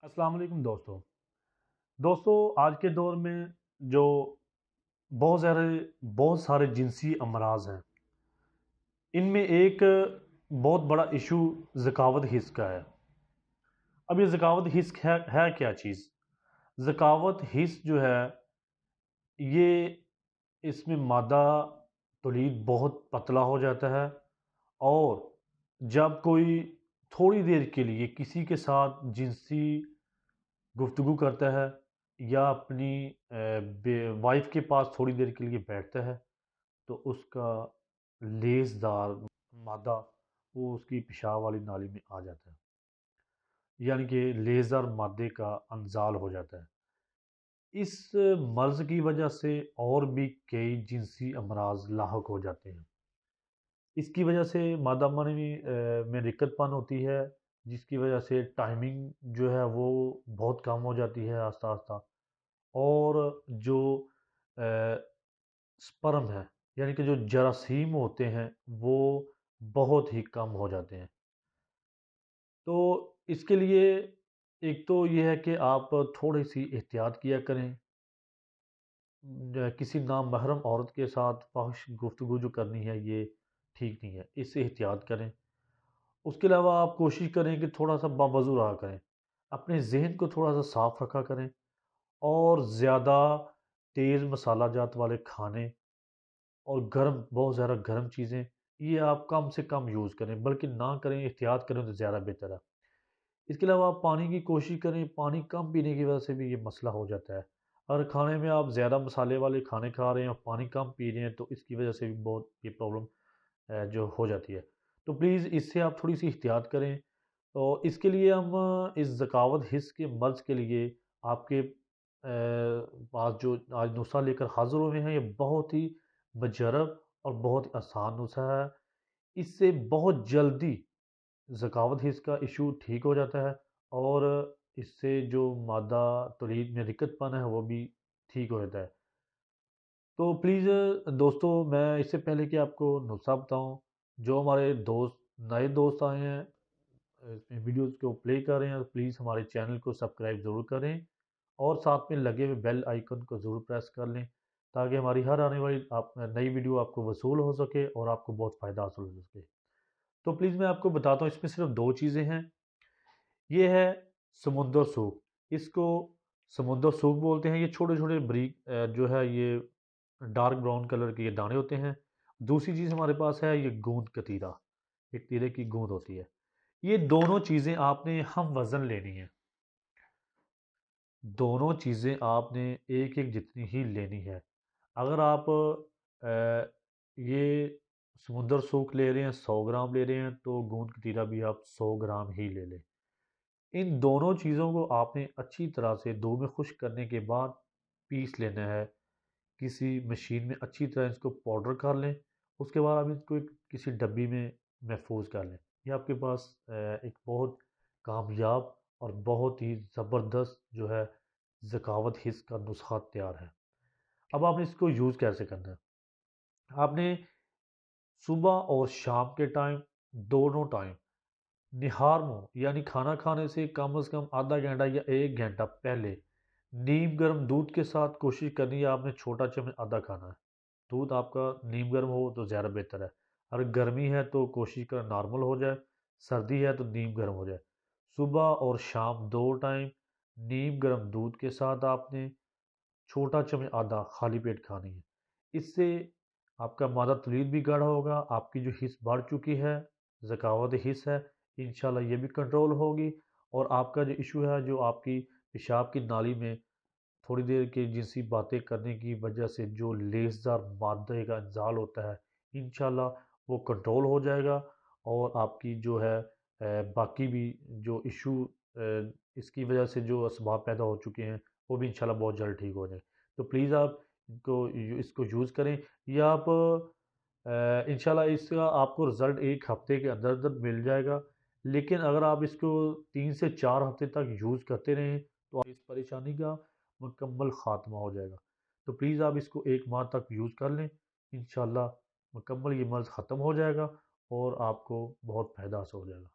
अस्सलाम वालेकुम दोस्तों आज के दौर में जो बहुत सारे जिनसी अमराज हैं। इनमें एक बहुत बड़ा इशू ज़कावत हिस्स का है। अब ये ज़कावत हिस्स है क्या चीज़? ज़कावत हिस्स जो है ये इसमें मादा तौलीद बहुत पतला हो जाता है। और जब कोई थोड़ी देर के लिए किसी के साथ जिनसी गुफ्तगू करता है या अपनी वाइफ के पास थोड़ी देर के लिए बैठता है तो उसका लेसदार मादा वो उसकी पेशाब वाली नाली में आ जाता है, यानी कि लेसदार मादे का अंजाल हो जाता है। इस मर्ज़ की वजह से और भी कई जिनसी अमराज लाहक हो जाते हैं। इसकी वजह से मादा में दिक्कतपन होती है, जिसकी वजह से टाइमिंग जो है वो बहुत कम हो जाती है आस्ता आस्ता। और जो स्पर्म है, यानी कि जो जरासीम होते हैं वो बहुत ही कम हो जाते हैं। तो इसके लिए एक तो ये है कि आप थोड़ी सी एहतियात किया करें। किसी नामहरम औरत के साथ फहश गुफ्तगू जो करनी है ये ठीक नहीं है, इससे एहतियात करें। उसके अलावा आप कोशिश करें कि थोड़ा सा बावज़ू रहा करें, अपने जहन को थोड़ा सा साफ रखा करें। और ज़्यादा तेज़ मसाला जात वाले खाने और बहुत ज़्यादा गर्म चीज़ें ये आप कम से कम यूज़ करें, बल्कि ना करें, एहतियात करें तो ज़्यादा बेहतर है। इसके अलावा आप पानी की कोशिश करें, पानी कम पीने की वजह से भी ये मसला हो जाता है। अगर खाने में आप ज़्यादा मसाले वाले खाने खा रहे हैं और पानी कम पी रहे हैं तो इसकी वजह से भी बहुत ये प्रॉब्लम जो हो जाती है। तो प्लीज़ इससे आप थोड़ी सी एहतियात करें। तो इसके लिए हम इस ज़कावत हिस्स के मर्ज़ के लिए आपके पास जो आज नुस्ख़ा लेकर हाज़िर हुए हैं, ये बहुत ही मुजर्रब और बहुत ही आसान नुस्ख़ा है। इससे बहुत जल्दी ज़कावत हिस्स का इशू ठीक हो जाता है और इससे जो मादा तौलीद में दिक्कतपन है वो भी ठीक हो जाता है। तो प्लीज़ दोस्तों, मैं इससे पहले कि आपको नुस्ख़ा बताऊँ, जो हमारे नए दोस्त आए हैं इसमें वीडियोज़ को प्ले कर रहे हैं, तो प्लीज़ हमारे चैनल को सब्सक्राइब ज़रूर करें और साथ में लगे हुए बेल आइकन को ज़रूर प्रेस कर लें, ताकि हमारी हर आने वाली आप नई वीडियो आपको वसूल हो सके और आपको बहुत फ़ायदा हासिल हो सके। तो प्लीज़ मैं आपको बताता हूँ, इसमें सिर्फ 2 चीज़ें हैं। ये है समुंदर सूप, इसको समुंदर सूप बोलते हैं। ये छोटे-छोटे बारीक जो है ये डार्क ब्राउन कलर के ये दाने होते हैं। दूसरी चीज़ हमारे पास है ये गोंद कतीरा, एक तीरे की गूँद होती है। ये दोनों चीज़ें आपने हम वज़न लेनी है। दोनों चीज़ें आपने एक-एक जितनी ही लेनी है। अगर आप ये समुंदर सूख ले रहे हैं, 100 ग्राम ले रहे हैं, तो गोंद कतीरा भी आप 100 ग्राम ही ले लें। इन दोनों चीज़ों को आपने अच्छी तरह से दूध में खुश्क करने के बाद पीस लेना है। किसी मशीन में अच्छी तरह इसको पाउडर कर लें। उसके बाद आप इसको एक किसी डब्बी में महफूज कर लें। ये आपके पास एक बहुत कामयाब और बहुत ही ज़बरदस्त जो है ज़कावत हिस्स का नुस्खा तैयार है। अब आपने इसको यूज़ कैसे करना है? आपने सुबह और शाम के टाइम, दोनों टाइम निहार मुँह यानी खाना खाने से कम आधा घंटा या 1 घंटा पहले नीम गर्म दूध के साथ कोशिश करनी है आपने छोटा चम्मच आधा खाना है। दूध आपका नीम गर्म हो तो ज़्यादा बेहतर है। अगर गर्मी है तो कोशिश करें नॉर्मल हो जाए, सर्दी है तो नीम गर्म हो जाए। सुबह और शाम 2 टाइम नीम गर्म दूध के साथ आपने छोटा चम्मच आधा खाली पेट खानी है। इससे आपका मादा तौलीद भी गाढ़ा होगा, आपकी जो हिस्स बढ़ चुकी है, ज़कावत हिस्स है, इंशाल्लाह ये भी कंट्रोल होगी। और आपका जो इशू है, जो आपकी पेशाब की नाली में थोड़ी देर की जिनसी बातें करने की वजह से जो लेसदार मादे का इंजाल होता है, इंशाल्लाह वो कंट्रोल हो जाएगा। और आपकी जो है बाकी भी जो इशू इसकी वजह से जो असबाब पैदा हो चुके हैं वो भी इंशाल्लाह बहुत जल्द ठीक हो जाए। तो प्लीज़ आप इसको यूज़ करें या आप इंशाल्लाह इसका आपको रिज़ल्ट 1 हफ़्ते के अंदर-अंदर मिल जाएगा। लेकिन अगर आप इसको 3 से 4 हफ़्ते तक यूज़ करते रहें तो इस परेशानी का मुकम्मल ख़ात्मा हो जाएगा। तो प्लीज़ आप इसको 1 माह तक यूज़ कर लें, इंशाल्लाह मुकम्मल ये मर्ज़ ख़त्म हो जाएगा और आपको बहुत फ़ायदा हासिल हो जाएगा।